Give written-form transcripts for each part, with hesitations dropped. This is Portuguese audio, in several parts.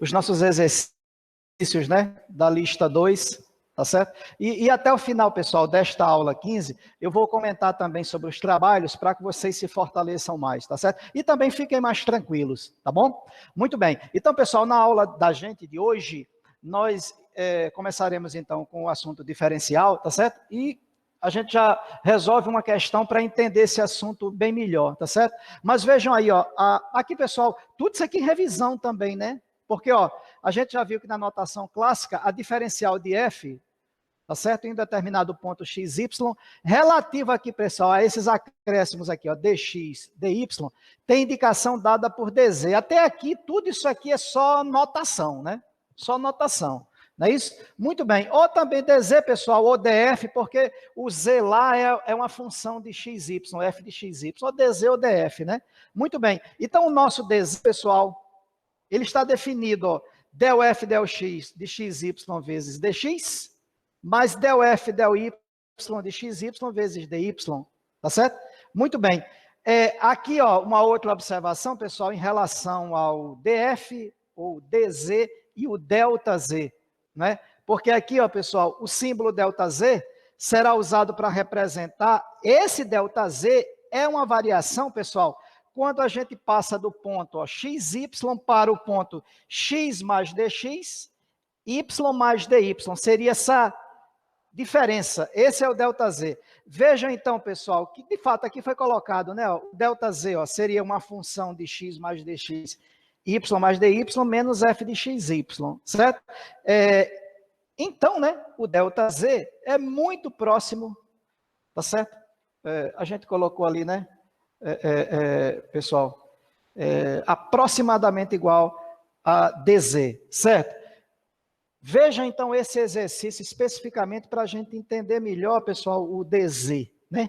os nossos exercícios, né, da lista 2, tá certo? E até o final, pessoal, desta aula 15, eu vou comentar também sobre os trabalhos para que vocês se fortaleçam mais, tá certo? E também fiquem mais tranquilos, tá bom? Muito bem. Então, pessoal, na aula da gente de hoje, nós começaremos, então, com o assunto diferencial, tá certo? E a gente já resolve uma questão para entender esse assunto bem melhor, tá certo? Mas vejam aí, ó, aqui, pessoal, tudo isso aqui em revisão também, né? Porque, ó, a gente já viu que na notação clássica, a diferencial de f, tá certo? Em determinado ponto xy, relativa aqui, pessoal, a esses acréscimos aqui, ó, dx, dy, tem indicação dada por dz. Até aqui, tudo isso aqui é só notação, né? Só notação. Não é isso? Muito bem. Ou também dz, pessoal, ou df, porque o z lá é uma função de xy, f de xy, ou dz ou df, né? Muito bem. Então, o nosso dz, pessoal, ele está definido, ó, del f, del x de xy vezes dx, mais del f, del y de xy vezes dy, tá certo? Muito bem. Aqui, ó, uma outra observação, pessoal, em relação ao df, ou dz e o ΔZ, né? Porque aqui, ó, pessoal, o símbolo ΔZ será usado para representar, esse ΔZ é uma variação, pessoal, quando a gente passa do ponto, ó, xy para o ponto x mais dx, y mais dy, seria essa diferença, esse é o ΔZ. Vejam então, pessoal, que de fato aqui foi colocado, né, ó, o ΔZ, ó, seria uma função de x mais dx, y mais dy menos f de xy, certo? Então, né, o ΔZ é muito próximo, tá certo? A gente colocou ali, né, pessoal, aproximadamente igual a dz, certo? Veja, então, esse exercício especificamente para a gente entender melhor, pessoal, o dz, né?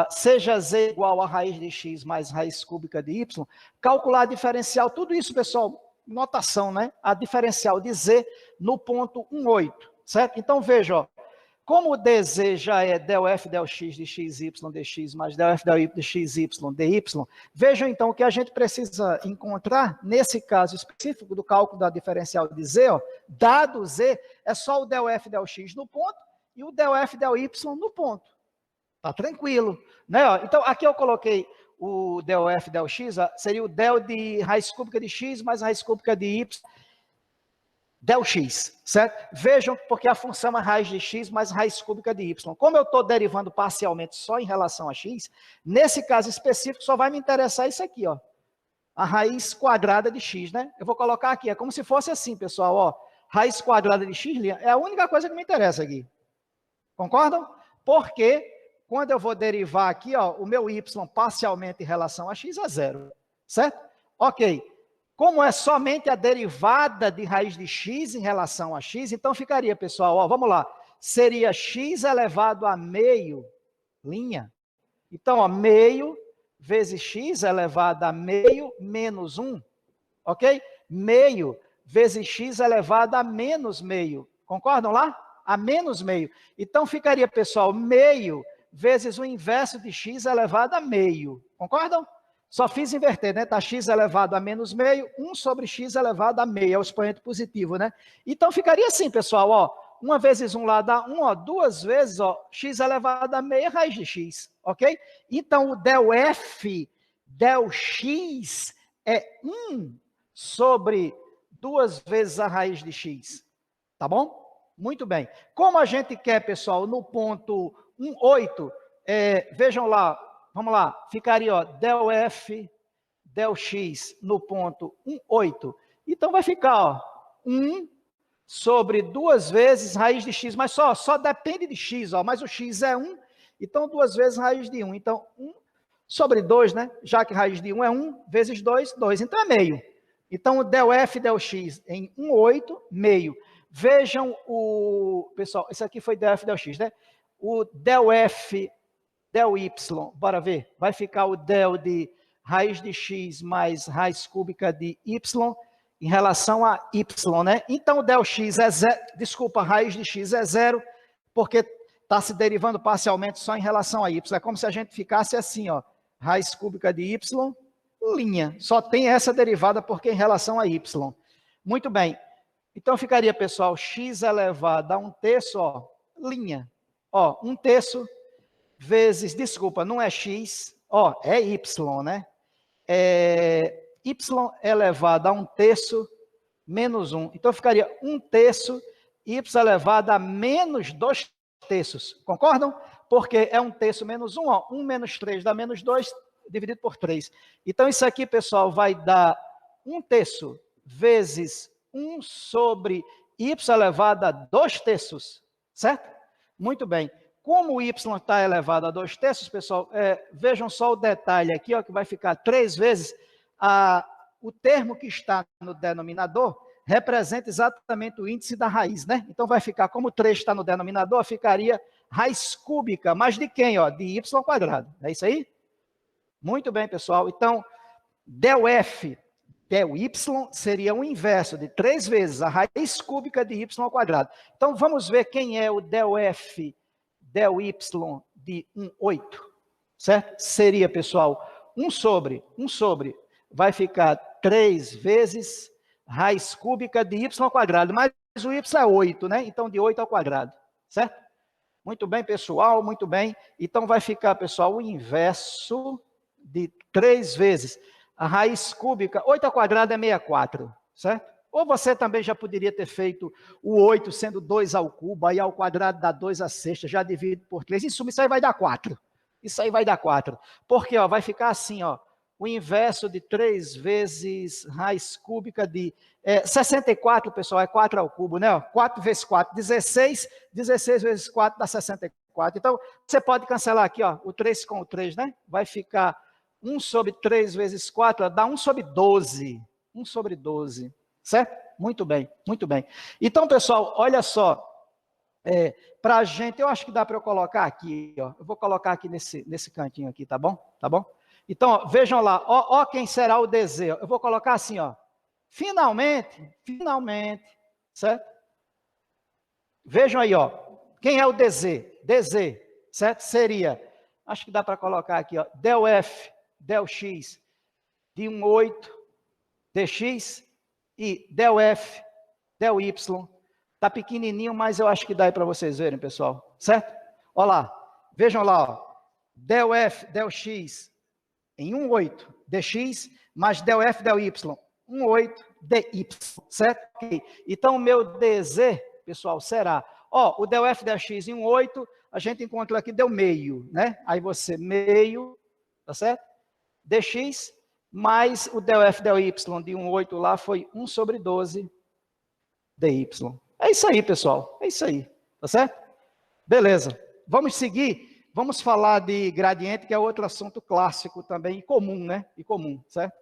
Seja z igual a raiz de x mais raiz cúbica de y, calcular a diferencial, tudo isso, pessoal, notação, né? A diferencial de z no ponto 1,8, certo? Então, veja, ó, como o dz já é del f, del x de xy dx, mais del f, del y de xy dy, vejam então o que a gente precisa encontrar, nesse caso específico do cálculo da diferencial de z, ó, dado z, é só o del f, del x no ponto e o del f, del y no ponto. Tá tranquilo, né? Ó, então, aqui eu coloquei o del f, del x, ó, seria o del de raiz cúbica de x mais raiz cúbica de y, del x, certo? Vejam, porque a função é raiz de x mais raiz cúbica de y. Como eu estou derivando parcialmente só em relação a x, nesse caso específico só vai me interessar isso aqui, ó, a raiz quadrada de x, né? Eu vou colocar aqui, é como se fosse assim, pessoal, ó, raiz quadrada de x é a única coisa que me interessa aqui. Concordam? Porque quando eu vou derivar aqui, ó, o meu y parcialmente em relação a x é zero, certo? Ok. Como é somente a derivada de raiz de x em relação a x, então ficaria, pessoal, ó, vamos lá, seria x elevado a meio linha. Então, ó, meio vezes x elevado a meio menos 1, ok? Meio vezes x elevado a menos meio. Concordam lá? A menos meio. Então, ficaria, pessoal, meio vezes o inverso de x elevado a meio. Concordam? Só fiz inverter, né? Está x elevado a menos meio, 1 sobre x elevado a meio, é o expoente positivo, né? Então, ficaria assim, pessoal, ó, 1 vezes 1 lá dá 1, ó, 2 vezes, ó, x elevado a meio é raiz de x, ok? Então, o del f, del x é 1 sobre 2 vezes a raiz de x, tá bom? Muito bem. Como a gente quer, pessoal, no ponto 1,8, vejam lá, vamos lá, ficaria, ó, del f, del x no ponto 1,8. Então, vai ficar, ó, 1 sobre 2 vezes raiz de x, mas só depende de x, ó, mas o x é 1, então 2 vezes raiz de 1. Então, 1 sobre 2, né? Já que raiz de 1 é 1, vezes 2, 2. Então, é meio. Então, o del f, del x em 1,8, meio. Vejam o... Pessoal, isso aqui foi del f, del x, né? O del f, del y, bora ver. Vai ficar o del de raiz de x mais raiz cúbica de y em relação a y, né? Então, o del x é zero, desculpa, a raiz de x é zero, porque está se derivando parcialmente só em relação a y. É como se a gente ficasse assim, ó, raiz cúbica de y, linha. Só tem essa derivada porque em relação a y. Muito bem. Então, ficaria, pessoal, x elevado a 1/3, ó, linha. Ó, 1/3 vezes, desculpa, não é x, ó, é y, né? Y elevado a 1/3 menos 1. Então, ficaria 1/3 y elevado a menos 2/3. Concordam? Porque é 1/3 menos 1, ó, 1 menos 3 dá menos 2, dividido por 3. Então, isso aqui, pessoal, vai dar 1/3 vezes 1 sobre y elevado a 2/3, certo? Muito bem. Como o y está elevado a 2/3, pessoal, vejam só o detalhe aqui, ó, que vai ficar 3 vezes. O termo que está no denominador representa exatamente o índice da raiz, né? Então, vai ficar, como 3 está no denominador, ficaria raiz cúbica, mas de quem? Ó? De y². É isso aí? Muito bem, pessoal. Então, del f, del y seria o inverso de 3 vezes a raiz cúbica de y². Então, vamos ver quem é o del f, del y de 1/8, certo? Seria, pessoal, 1 sobre, vai ficar 3 vezes raiz cúbica de y², mas o y é 8, né? Então, de 8 ao quadrado, certo? Muito bem, pessoal, muito bem. Então, vai ficar, pessoal, o inverso de 3 vezes a raiz cúbica. 8 ao quadrado é 64, certo? Ou você também já poderia ter feito o 8 sendo 2 ao cubo, aí ao quadrado dá 2 à sexta, já divide por 3. Em suma, isso aí vai dar 4. Isso aí vai dar 4. Porque, ó, vai ficar assim, ó, o inverso de 3 vezes raiz cúbica de 64, pessoal, é 4 ao cubo, né? Ó, 4 vezes 4, 16. 16 vezes 4 dá 64. Então, você pode cancelar aqui, ó, o 3 com o 3, né? Vai ficar 1 sobre 3 vezes 4, ó, dá 1 sobre 12. 1 sobre 12, certo? Muito bem, muito bem. Então, pessoal, olha só. Para a gente, eu acho que dá para eu colocar aqui, ó. Eu vou colocar aqui nesse cantinho aqui, tá bom? Tá bom? Então, ó, vejam lá, ó quem será o DZ. Eu vou colocar assim, ó. Finalmente, certo? Vejam aí, ó. Quem é o DZ? DZ, certo? Seria, acho que dá para colocar aqui, ó. Del F, del X de 1/8 dx e del F, del Y. Está pequenininho, mas eu acho que dá aí para vocês verem, pessoal. Certo? Olha lá. Vejam lá, ó. Del F, del X em 1/8 dx, mais del F, del Y, 1/8 dy, certo? Okay. Então, o meu DZ, pessoal, será, ó, o del F, del X em 1/8, a gente encontra aqui, deu meio, né? Aí você, meio, tá certo? Dx, mais o del F, del Y de 1/8 lá foi 1 sobre 12 dy. É isso aí, pessoal, é isso aí, tá certo? Beleza, vamos seguir. Vamos falar de gradiente, que é outro assunto clássico também, e comum, né? E comum, certo?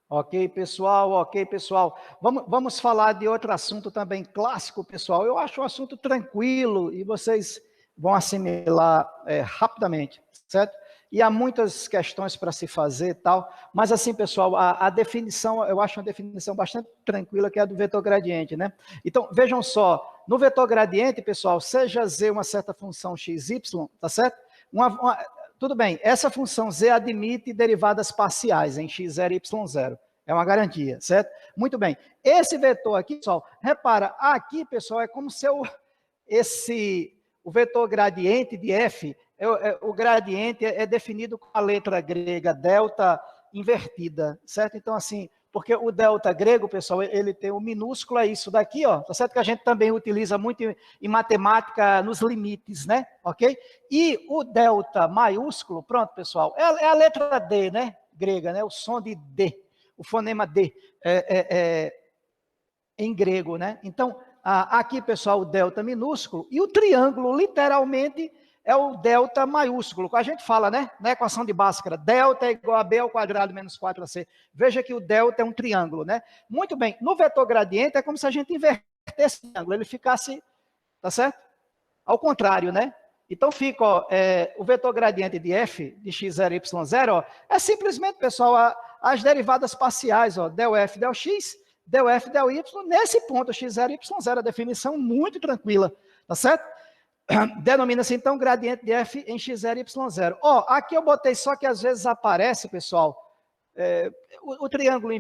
Ok, pessoal, ok, pessoal. Vamos falar de outro assunto também clássico, pessoal. Eu acho um assunto tranquilo e vocês vão assimilar rapidamente, certo? E há muitas questões para se fazer e tal, mas assim, pessoal, a definição, eu acho uma definição bastante tranquila, que é a do vetor gradiente, né? Então, vejam só, no vetor gradiente, pessoal, seja z uma certa função xy, tá certo? Tudo bem, essa função z admite derivadas parciais em x0 e y0. É uma garantia, certo? Muito bem. Esse vetor aqui, pessoal, repara, aqui, pessoal, é como se o vetor gradiente de f, o gradiente é definido com a letra grega delta invertida, certo? Então, assim, porque o delta grego, pessoal, ele tem o minúsculo, é isso daqui, ó, tá certo? Que a gente também utiliza muito em matemática nos limites, né? Ok? E o delta maiúsculo, pronto, pessoal, é a letra D, né? Grega, né? O som de D, o fonema D em grego, né? Então, aqui, pessoal, o delta minúsculo, e o triângulo, literalmente, é o delta maiúsculo, que a gente fala, né? Na equação de Bhaskara, delta é igual a b ao quadrado menos 4ac. Veja que o delta é um triângulo, né? Muito bem, no vetor gradiente é como se a gente invertesse o triângulo, ele ficasse, tá certo? Ao contrário, né? Então fica, ó, o vetor gradiente de f, de x0 e y0, ó, é simplesmente, pessoal, as derivadas parciais, ó, del f, del x, del f, del y, nesse ponto, x0 e y0, a definição muito tranquila, tá certo? Denomina-se, então, gradiente de f em x0 e y0. Ó, aqui eu botei só que às vezes aparece, pessoal, O triângulo,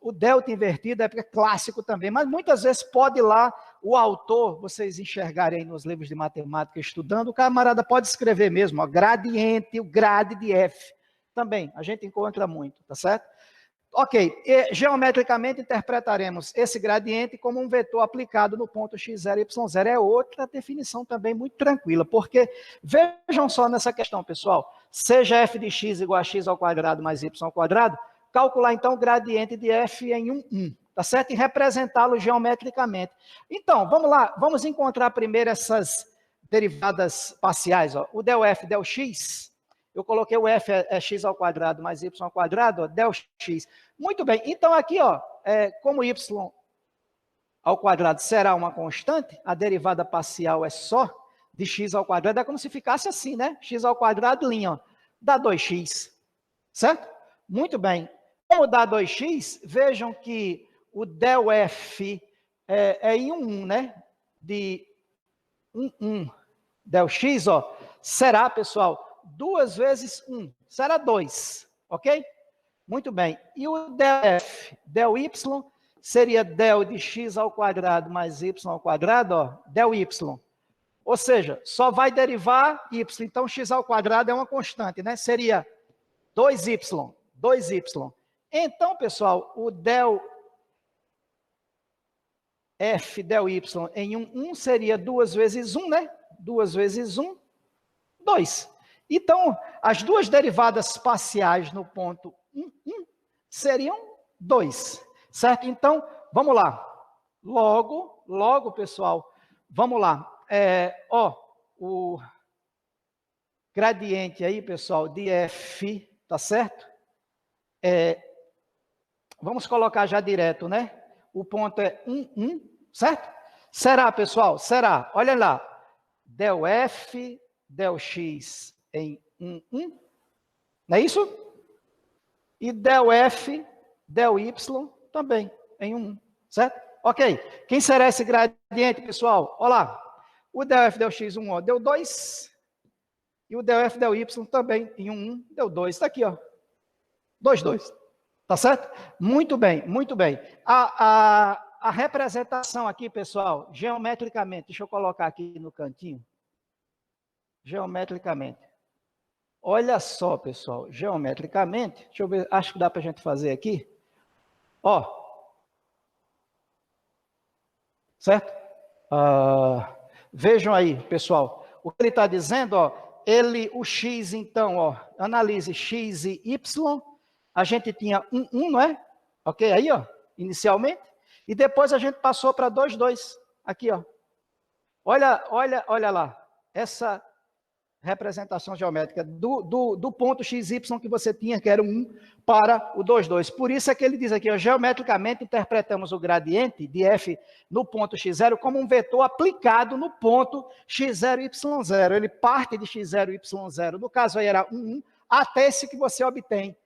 o delta invertido é clássico também, mas muitas vezes pode ir lá o autor, vocês enxergarem aí nos livros de matemática estudando, o camarada pode escrever mesmo, ó, gradiente, o grade de f. Também, a gente encontra muito, tá certo? Ok, geometricamente interpretaremos esse gradiente como um vetor aplicado no ponto x0 e y0. É outra definição também muito tranquila, porque vejam só nessa questão, pessoal. Seja f de x igual a x ao quadrado mais y ao quadrado, calcular então o gradiente de f em 1, tá certo? E representá-lo geometricamente. Então, vamos lá, vamos encontrar primeiro essas derivadas parciais, ó. O del f, del x. Eu coloquei o f é x ao quadrado mais y ao quadrado, ó, del x. Muito bem, então aqui, ó, como y ao quadrado será uma constante, a derivada parcial é só de x ao quadrado, é como se ficasse assim, né? X ao quadrado, linha, ó, dá 2x, certo? Muito bem. Como dá 2x, vejam que o del f é em 1, né? De 1 del x, ó, será, pessoal, 2 vezes 1, será 2, ok? Muito bem. E o del f, del y, seria del de x ao quadrado mais y ao quadrado, ó, del y. Ou seja, só vai derivar y. Então, x ao quadrado é uma constante, né? Seria 2y, 2y. Então, pessoal, o del f, del y em 1 seria 2 vezes 1, né? 2 vezes 1, 2. Então, as duas derivadas parciais no ponto 1 seriam 2, certo? Então, vamos lá. Logo, pessoal, vamos lá. O gradiente aí, pessoal, de f, tá certo? Vamos colocar já direto, né? O ponto é 1, certo? Será, pessoal? Será. Olha lá. Del f, del x em 1, não é isso? E del f, del y também em 1, certo? Ok. Quem será esse gradiente, pessoal? Olha lá. O del f, del x, 1, ó, deu 2. E o del f, del y também em 1, deu 2. Está aqui, ó. 2, 2. Tá certo? Muito bem, muito bem. A representação aqui, pessoal, geometricamente, deixa eu colocar aqui no cantinho. Geometricamente. Olha só, pessoal, geometricamente, deixa eu ver, acho que dá para a gente fazer aqui. Ó. Certo? Vejam aí, pessoal, o que ele está dizendo, ó, o x, então, ó, analise x e y, a gente tinha 1, não é? Ok, aí, ó, inicialmente, e depois a gente passou para 2, 2, aqui, ó. Olha lá, essa representação geométrica do ponto xy que você tinha, que era 1, para o 2, 2. Por isso é que ele diz aqui, ó, geometricamente interpretamos o gradiente de f no ponto x0 como um vetor aplicado no ponto x0 e y0. Ele parte de x0 e y0, no caso aí era 1, até esse que você obtém,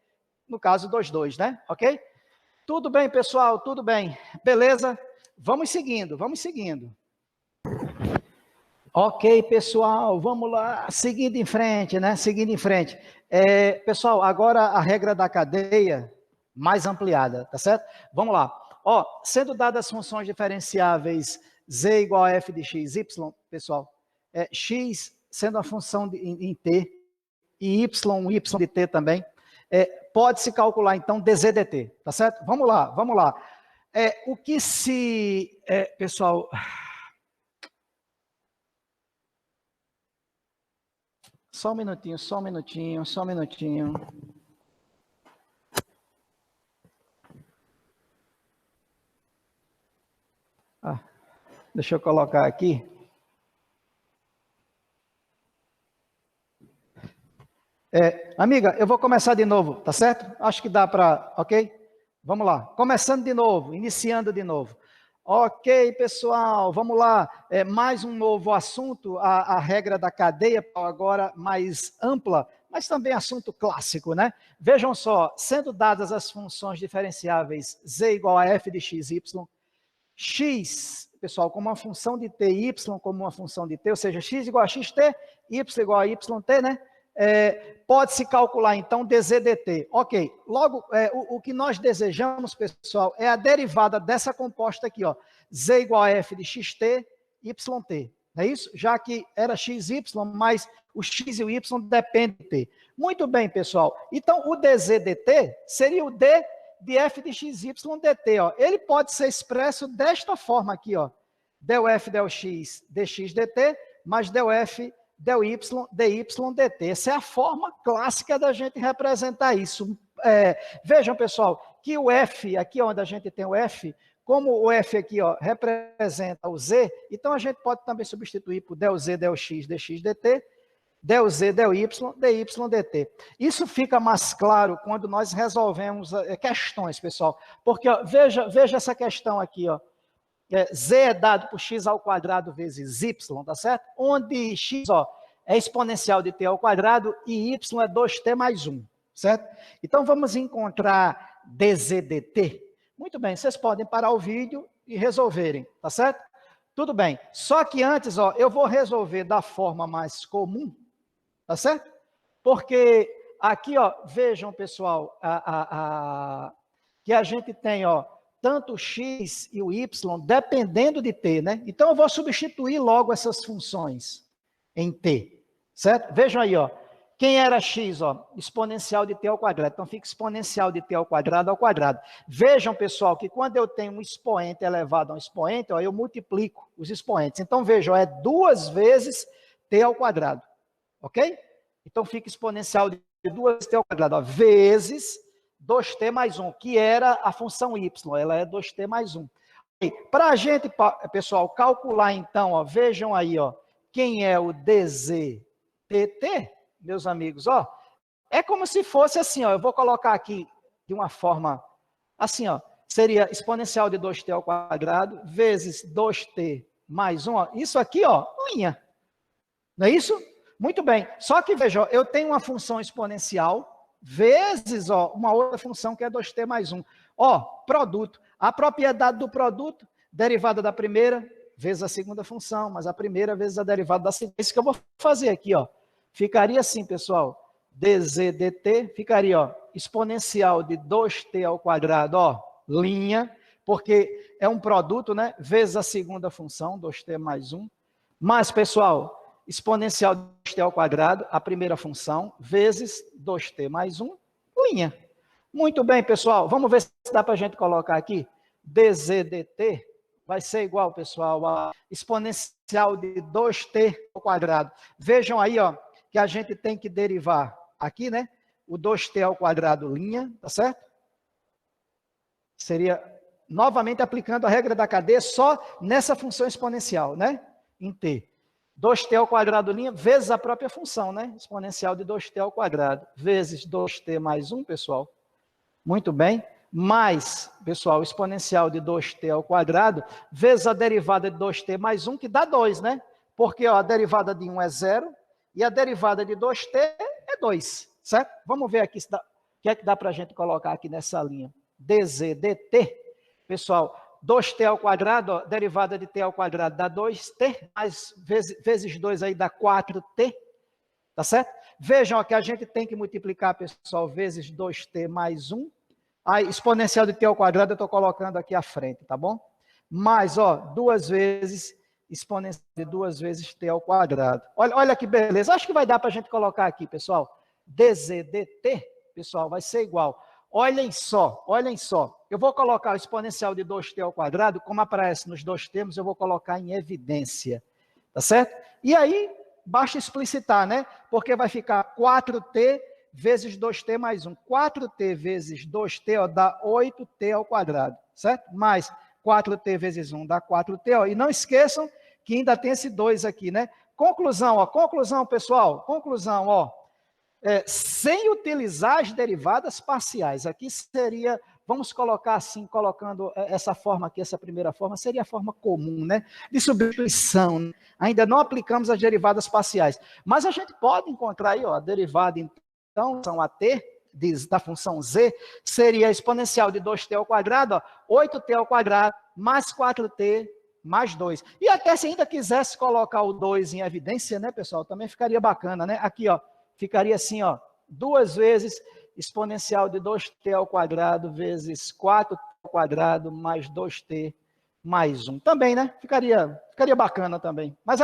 no caso 2, 2, né? Ok? Tudo bem, pessoal, tudo bem. Beleza? Vamos seguindo, vamos seguindo. Ok, pessoal, vamos lá, seguindo em frente, né? Seguindo em frente. Pessoal, agora a regra da cadeia mais ampliada, tá certo? Vamos lá. Ó, sendo dadas as funções diferenciáveis z igual a f de x, y, pessoal, x sendo a função em t e y de t também, pode-se calcular, então, dz dt, tá certo? Vamos lá, vamos lá. O que se... pessoal... Só um minutinho, só um minutinho, só um minutinho. Deixa eu colocar aqui. Amiga, eu vou começar de novo, tá certo? Acho que dá para, ok? Vamos lá. Começando de novo, iniciando de novo. Ok, pessoal, vamos lá. Mais um novo assunto, a regra da cadeia, agora mais ampla, mas também assunto clássico, né? Vejam só, sendo dadas as funções diferenciáveis z igual a f de x, y, x, pessoal, como uma função de t, y como uma função de t, ou seja, x igual a xt, y igual a yt, né? pode-se calcular, então, dz/dt. Ok, logo, o que nós desejamos, pessoal, é a derivada dessa composta aqui, ó, z igual a f de xt, yt. Não é isso? Já que era xy, mas o x e o y dependem de t. Muito bem, pessoal. Então, o dz/dt seria o d de f de xy dt. Ó. Ele pode ser expresso desta forma aqui, ó. Del f, del x, dx dt, mais del f, del y, dy dt. Essa é a forma clássica da gente representar isso. Vejam, pessoal, que o f, aqui onde a gente tem o f, como o f aqui ó, representa o z, então a gente pode também substituir por del z, del x, dx dt, del z, del y, dy dt. Isso fica mais claro quando nós resolvemos questões, pessoal. Porque ó, veja essa questão aqui, ó. Z é dado por x ao quadrado vezes y, tá certo? Onde x ó, é exponencial de t ao quadrado e y é 2t mais 1, certo? Então vamos encontrar dz/dt. Muito bem, vocês podem parar o vídeo e resolverem, tá certo? Tudo bem. Só que antes, ó, eu vou resolver da forma mais comum, tá certo? Porque aqui, ó, vejam, pessoal, que a gente tem, ó, tanto o x e o y dependendo de t, né? Então eu vou substituir logo essas funções em t, certo? Vejam aí, ó. Quem era x, ó? Exponencial de t ao quadrado. Então, fica exponencial de t ao quadrado. Vejam, pessoal, que quando eu tenho um expoente elevado a um expoente, ó, eu multiplico os expoentes. Então, vejam, é 2 vezes t ao quadrado. Ok? Então, fica exponencial de 2 vezes t ao quadrado, ó, vezes 2t mais 1, que era a função y. Ela é 2t mais 1. Para a gente, pessoal, calcular, então, ó, vejam aí, ó, quem é o dz/dt, meus amigos, ó, é como se fosse assim, ó, eu vou colocar aqui de uma forma assim, ó, seria exponencial de 2t ao quadrado vezes 2t mais 1, ó, isso aqui, ó, linha, não é isso? Muito bem, só que, veja, ó, eu tenho uma função exponencial vezes, ó, uma outra função que é 2t mais 1, ó, produto, a propriedade do produto, derivada da primeira vezes a segunda função, mas a primeira vezes a derivada da segunda, isso que eu vou fazer aqui, ó. Ficaria assim, pessoal, dz/dt, ficaria, ó, exponencial de 2t ao quadrado, ó, linha, porque é um produto, né, vezes a segunda função, 2t mais 1, mais, pessoal, exponencial de 2t ao quadrado, a primeira função, vezes 2t mais 1, linha. Muito bem, pessoal, vamos ver se dá para a gente colocar aqui, dz/dt, vai ser igual, pessoal, a exponencial de 2t ao quadrado. Vejam aí, ó, que a gente tem que derivar aqui, né? O 2t ao quadrado linha, tá certo? Seria, novamente, aplicando a regra da cadeia só nessa função exponencial, né? Em t. 2t ao quadrado linha vezes a própria função, né? Exponencial de 2t ao quadrado vezes 2t mais 1, pessoal. Muito bem. Mais, pessoal, exponencial de 2t ao quadrado vezes a derivada de 2t mais 1, que dá 2, né? Porque ó, a derivada de 1 é 0, e a derivada de 2t é 2, certo? Vamos ver aqui o que é que dá para a gente colocar aqui nessa linha. dz/dt, pessoal, 2t ao quadrado, ó, derivada de t ao quadrado dá 2t, mais vezes 2 aí dá 4t, tá certo? Vejam ó, que a gente tem que multiplicar, pessoal, vezes 2t mais 1. A exponencial de t ao quadrado eu estou colocando aqui à frente, tá bom? Mais, ó, 2 vezes exponencial de 2 vezes t ao quadrado. Olha que beleza. Acho que vai dar para a gente colocar aqui, pessoal. dz/dt, pessoal, vai ser igual. Olhem só, olhem só. Eu vou colocar o exponencial de 2t ao quadrado, como aparece nos dois termos, eu vou colocar em evidência. Tá certo? E aí, basta explicitar, né? Porque vai ficar 4t vezes 2t mais 1. 4t vezes 2t ó, dá 8t ao quadrado, certo? Mais 4t vezes 1 dá 4t. Ó, e não esqueçam que ainda tem esse 2 aqui, né? Conclusão, ó, conclusão, pessoal. Conclusão, ó. Sem utilizar as derivadas parciais. Aqui seria, vamos colocar assim, colocando essa forma aqui, essa primeira forma, seria a forma comum, né? De substituição. Né? Ainda não aplicamos as derivadas parciais. Mas a gente pode encontrar aí, ó, a derivada, então, são a t da função z, seria exponencial de 2t ao quadrado, ó, 8t ao quadrado, mais 4t, mais 2. E até se ainda quisesse colocar o 2 em evidência, né, pessoal, também ficaria bacana, né? Aqui, ó, ficaria assim, ó, 2 vezes exponencial de 2t ao quadrado vezes 4t ao quadrado mais 2t mais 1. Também, né? Ficaria bacana também. Mas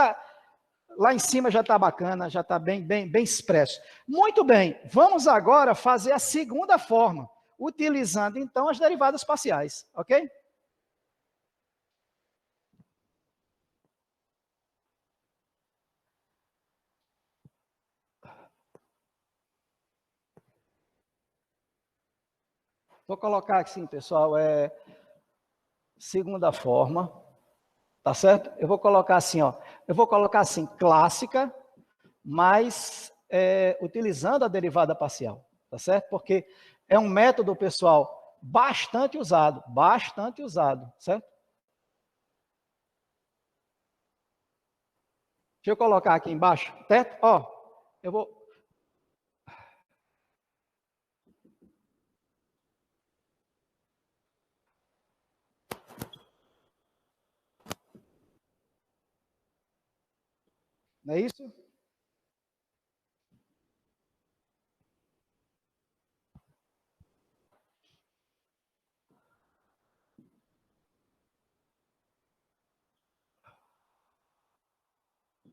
lá em cima já está bacana, já está bem expresso. Muito bem, vamos agora fazer a segunda forma, utilizando então as derivadas parciais, ok? Vou colocar assim, pessoal, segunda forma, tá certo? Eu vou colocar assim, ó, clássica, mas utilizando a derivada parcial, tá certo? Porque é um método, pessoal, bastante usado, certo? Deixa eu colocar aqui embaixo, certo? Ó, eu vou... Não é isso?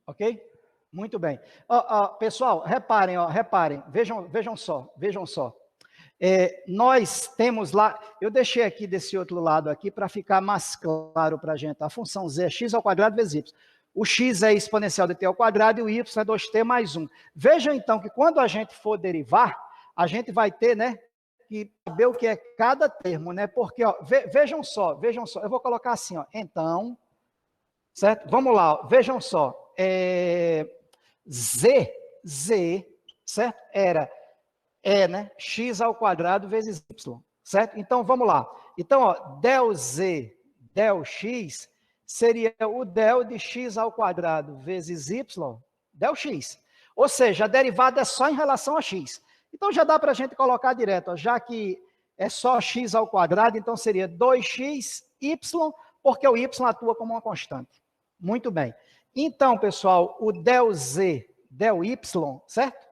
Ok? Muito bem. Pessoal, reparem, vejam só. Nós temos lá, eu deixei aqui desse outro lado aqui para ficar mais claro para a gente. A função z é x ao quadrado vezes y. O x é exponencial de t ao quadrado e o y é 2t mais 1. Veja então que quando a gente for derivar, a gente vai ter, né, que saber o que é cada termo, né? Porque, ó, vejam só, eu vou colocar assim, ó, então, certo? Vamos lá, ó, vejam só, z, certo? Era né? X ao quadrado vezes y, certo? Então, vamos lá. Então, ó, del z, del x, seria o del de x ao quadrado vezes y, del x. Ou seja, a derivada é só em relação a x. Então, já dá para a gente colocar direto, ó, já que é só x ao quadrado, então seria 2x, y, porque o y atua como uma constante. Muito bem. Então, pessoal, o del z, del y, certo?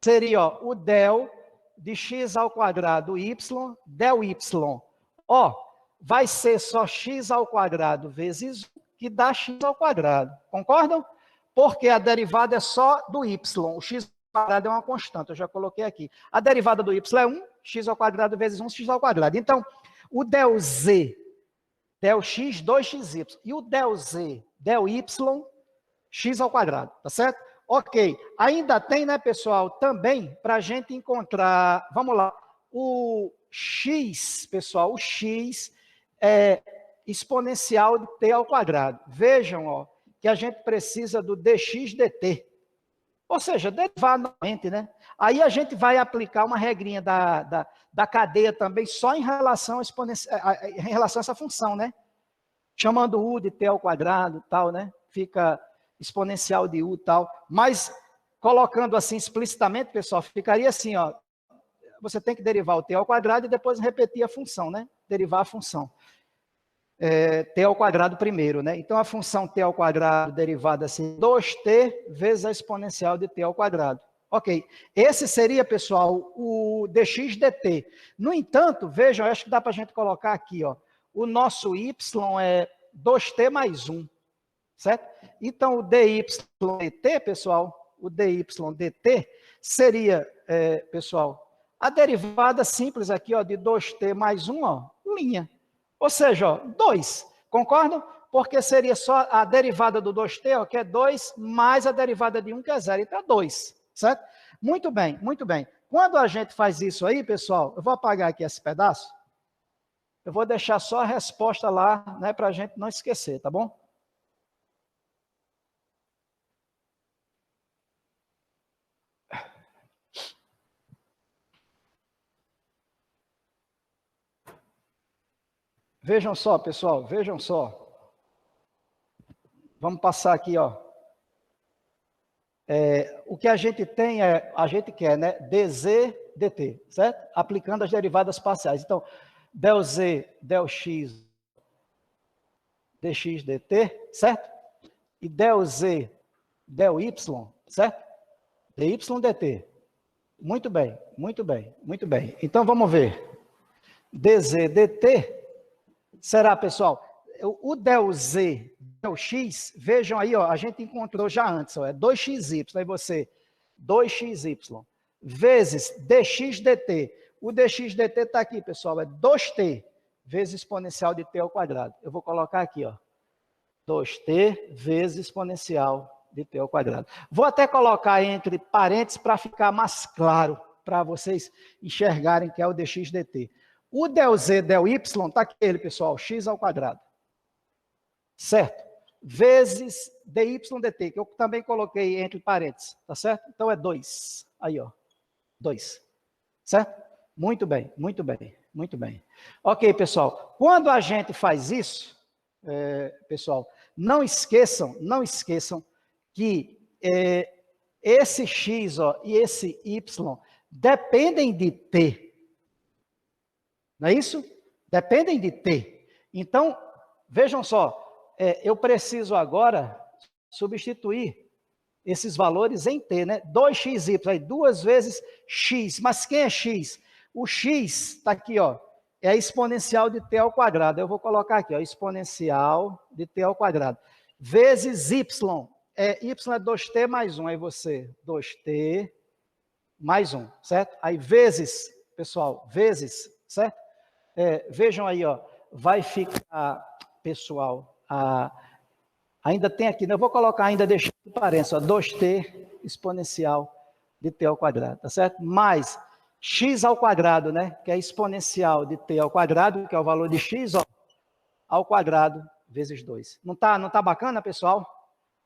Seria, ó, o del de x ao quadrado y, del y. Ó, vai ser só x ao quadrado vezes 1, que dá x ao quadrado. Concordam? Porque a derivada é só do y. O x ao quadrado é uma constante, eu já coloquei aqui. A derivada do y é 1, x ao quadrado vezes 1, x ao quadrado. Então, o del z, del x, 2xy. E o del z, del y, x ao quadrado, tá certo? Ok, ainda tem, né, pessoal, também para a gente encontrar, vamos lá, o x, pessoal, o x é exponencial de t ao quadrado. Vejam, ó, que a gente precisa do dx dt, ou seja, derivar novamente, né? Aí a gente vai aplicar uma regrinha da cadeia também só em relação em relação a essa função, né? Chamando u de t ao quadrado, tal, né? Fica exponencial de u, tal. Mas, colocando assim explicitamente, pessoal, ficaria assim, ó. Você tem que derivar o t ao quadrado e depois repetir a função, né? Derivar a função. T ao quadrado primeiro, né? Então, a função t ao quadrado derivada assim, 2t vezes a exponencial de t ao quadrado. Ok. Esse seria, pessoal, o dx dt. No entanto, vejam, acho que dá para a gente colocar aqui, ó. O nosso y é 2t mais 1, certo? Então, o dy dt, pessoal, o dy dt seria, pessoal, a derivada simples aqui, ó, de 2t mais 1, ó, linha. Ou seja, ó, 2, concordam? Porque seria só a derivada do 2t, ó, que é 2, mais a derivada de 1, que é 0, então é 2, certo? Muito bem, muito bem. Quando a gente faz isso aí, pessoal, eu vou apagar aqui esse pedaço, eu vou deixar só a resposta lá, né, para a gente não esquecer, tá bom? Vejam só, pessoal, vejam só. Vamos passar aqui, ó. O que a gente tem a gente quer, né, dz dt, certo? Aplicando as derivadas parciais. Então, del z, del x, dx dt, certo? E del z, del y, certo? dy dt. Muito bem, muito bem, muito bem. Então, vamos ver. dz dt será, pessoal, o del z, del x, vejam aí, ó, a gente encontrou já antes, ó, é 2xy, aí você, 2xy, vezes dx dt. O dx dt está aqui, pessoal, é 2t, vezes exponencial de t ao quadrado. Eu vou colocar aqui, ó, 2t vezes exponencial de t ao quadrado. Vou até colocar entre parênteses para ficar mais claro, para vocês enxergarem que é o dx dt. O del z, del y, está aquele, pessoal, x ao quadrado. Certo? Vezes dy dt, que eu também coloquei entre parênteses, tá certo? Então é 2. Aí, ó, 2. Certo? Muito bem, muito bem, muito bem. Ok, pessoal, quando a gente faz isso, pessoal, não esqueçam que esse x, ó, e esse y dependem de t. Não é isso? Dependem de t. Então, vejam só, eu preciso agora substituir esses valores em t, né? 2xy, aí 2 vezes x. Mas quem é x? O x está aqui, ó, é a exponencial de t ao quadrado. Eu vou colocar aqui, ó, exponencial de t ao quadrado. Vezes y. Y é 2t mais 1. Aí você, 2t mais 1, certo? Aí vezes, pessoal, vezes, certo? Vejam aí, ó, vai ficar, pessoal, ainda tem aqui, né? Eu vou colocar ainda, deixando parênteses, 2t exponencial de t ao quadrado, tá certo? Mais x ao quadrado, né? Que é exponencial de t ao quadrado, que é o valor de x, ó, ao quadrado vezes 2. Não tá bacana, pessoal?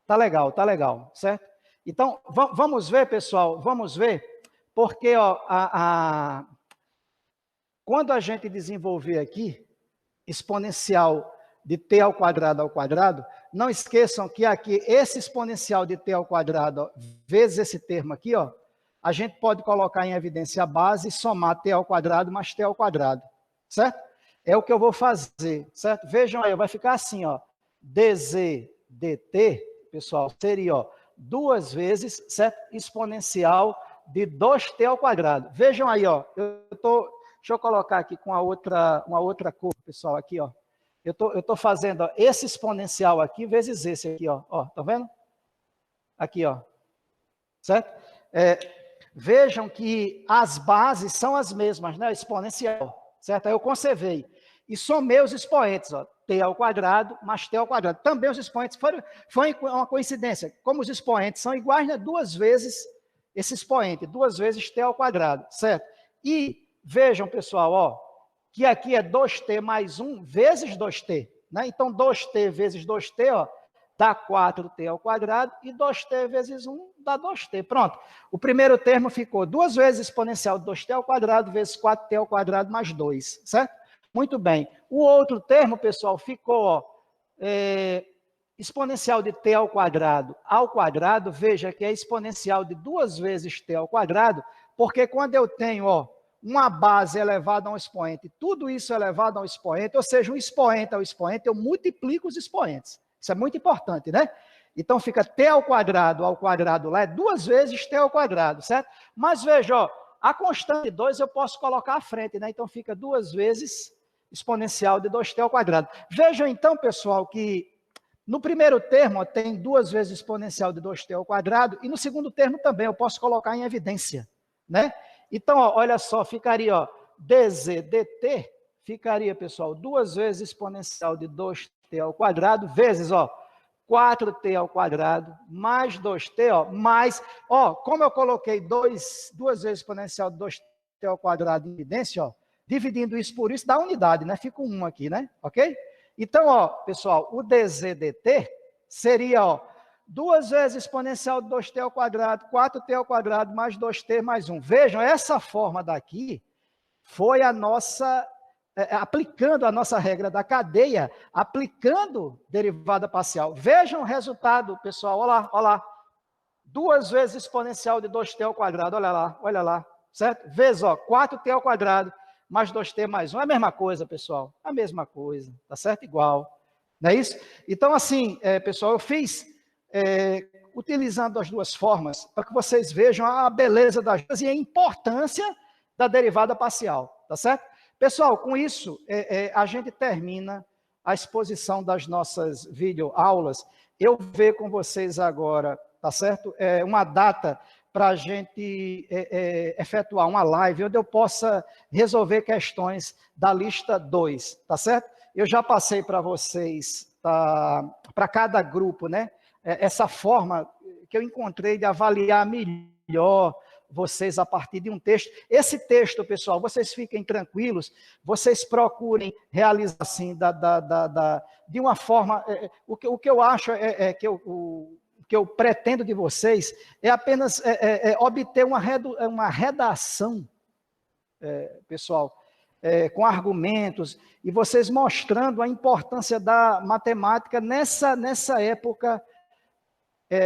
Tá legal, certo? Então, vamos ver, pessoal, vamos ver, porque, ó, quando a gente desenvolver aqui exponencial de t ao quadrado, não esqueçam que aqui esse exponencial de t ao quadrado, ó, vezes esse termo aqui, ó, a gente pode colocar em evidência a base e somar t ao quadrado mais t ao quadrado, certo? É o que eu vou fazer, certo? Vejam aí, vai ficar assim, ó, dz dt, pessoal, seria, ó, 2 vezes, certo? Exponencial de 2t ao quadrado. Vejam aí, ó, deixa eu colocar aqui com uma outra cor, pessoal, aqui, ó. Eu tô fazendo, ó, esse exponencial aqui vezes esse aqui, ó. Tá vendo? Aqui, ó. Certo? Vejam que as bases são as mesmas, né? Exponencial, certo? Aí eu conservei. E somei os expoentes, ó. T ao quadrado mais t ao quadrado. Também os expoentes foi uma coincidência. Como os expoentes são iguais, né? 2 vezes esse expoente, 2 vezes t ao quadrado, certo? E vejam, pessoal, ó, que aqui é 2t mais 1 vezes 2t, né? Então, 2t vezes 2t, ó, dá 4t ao quadrado, e 2t vezes 1 dá 2t. Pronto. O primeiro termo ficou 2 vezes exponencial de 2t ao quadrado vezes 4t ao quadrado mais 2, certo? Muito bem. O outro termo, pessoal, ficou, ó, exponencial de t ao quadrado, veja que é exponencial de 2 vezes t ao quadrado, porque quando eu tenho, ó, uma base elevada a um expoente, tudo isso elevado a um expoente, ou seja, um expoente ao expoente, eu multiplico os expoentes. Isso é muito importante, né? Então, fica t ao quadrado lá, é 2 vezes t ao quadrado, certo? Mas veja, ó, a constante 2 eu posso colocar à frente, né? Então, fica 2 vezes exponencial de 2t ao quadrado. Vejam, então, pessoal, que no primeiro termo, ó, tem 2 vezes exponencial de 2t ao quadrado, e no segundo termo também eu posso colocar em evidência, né? Então, ó, olha só, ficaria, ó, dz dt, ficaria, pessoal, 2 vezes exponencial de 2t ao quadrado, vezes, ó, 4t ao quadrado, mais 2t, ó, mais, ó, como eu coloquei 2 vezes exponencial de 2t ao quadrado em evidência, ó, dividindo isso por isso, dá unidade, né? Fica 1 aqui, né? Ok? Então, ó, pessoal, o dz dt seria, ó, 2 vezes exponencial de 2t ao quadrado, 4t ao quadrado, mais 2t mais 1. Vejam, essa forma daqui foi a nossa, aplicando a nossa regra da cadeia, aplicando derivada parcial. Vejam o resultado, pessoal, olha lá. 2 vezes exponencial de 2t ao quadrado, olha lá, certo? Vezes, ó, 4t ao quadrado, mais 2t mais 1. É a mesma coisa, pessoal, a mesma coisa, tá certo? Igual, não é isso? Então, assim, pessoal, eu fiz utilizando as duas formas, para que vocês vejam a beleza das duas e a importância da derivada parcial, tá certo? Pessoal, com isso, a gente termina a exposição das nossas videoaulas. Eu vou ver com vocês agora, tá certo? Uma data para a gente efetuar uma live, onde eu possa resolver questões da lista 2, tá certo? Eu já passei para vocês, para cada grupo, né? Essa forma que eu encontrei de avaliar melhor vocês a partir de um texto. Esse texto, pessoal, vocês fiquem tranquilos, vocês procurem realizar assim, de uma forma... O que eu acho que eu pretendo de vocês é apenas obter uma redação, pessoal, com argumentos, e vocês mostrando a importância da matemática nessa época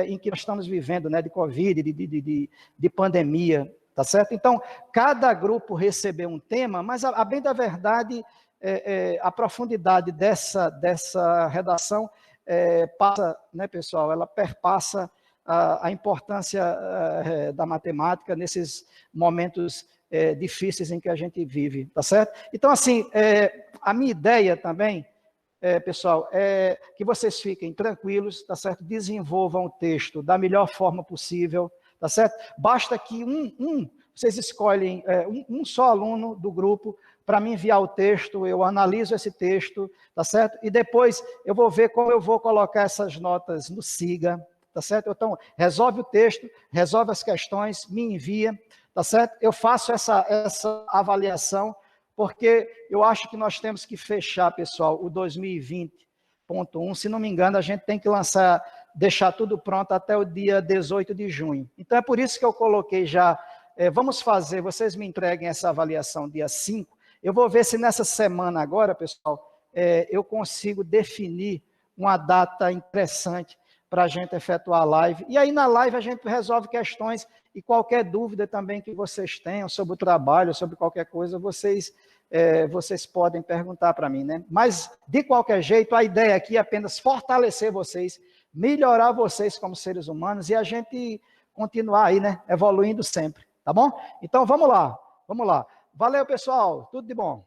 em que nós estamos vivendo, né, de Covid, de pandemia, tá certo? Então, cada grupo recebeu um tema, mas a bem da verdade, a profundidade dessa redação passa, né, pessoal, ela perpassa a importância da matemática nesses momentos difíceis em que a gente vive, tá certo? Então, assim, a minha ideia também, pessoal, que vocês fiquem tranquilos, tá certo? Desenvolvam o texto da melhor forma possível, tá certo? Basta que vocês escolhem um só aluno do grupo para me enviar o texto, eu analiso esse texto, tá certo? E depois eu vou ver como eu vou colocar essas notas no Siga, tá certo? Então, resolve o texto, resolve as questões, me envia, tá certo? Eu faço essa avaliação, porque eu acho que nós temos que fechar, pessoal, o 2020.1, se não me engano, a gente tem que deixar tudo pronto até o dia 18 de junho. Então, é por isso que eu coloquei já, vamos fazer, vocês me entreguem essa avaliação dia 5, eu vou ver se nessa semana agora, pessoal, eu consigo definir uma data interessante para a gente efetuar a live. E aí na live a gente resolve questões e qualquer dúvida também que vocês tenham sobre o trabalho, sobre qualquer coisa, vocês podem perguntar para mim, né? Mas, de qualquer jeito, a ideia aqui é apenas fortalecer vocês, melhorar vocês como seres humanos e a gente continuar aí, né? Evoluindo sempre, tá bom? Então, vamos lá. Valeu, pessoal. Tudo de bom.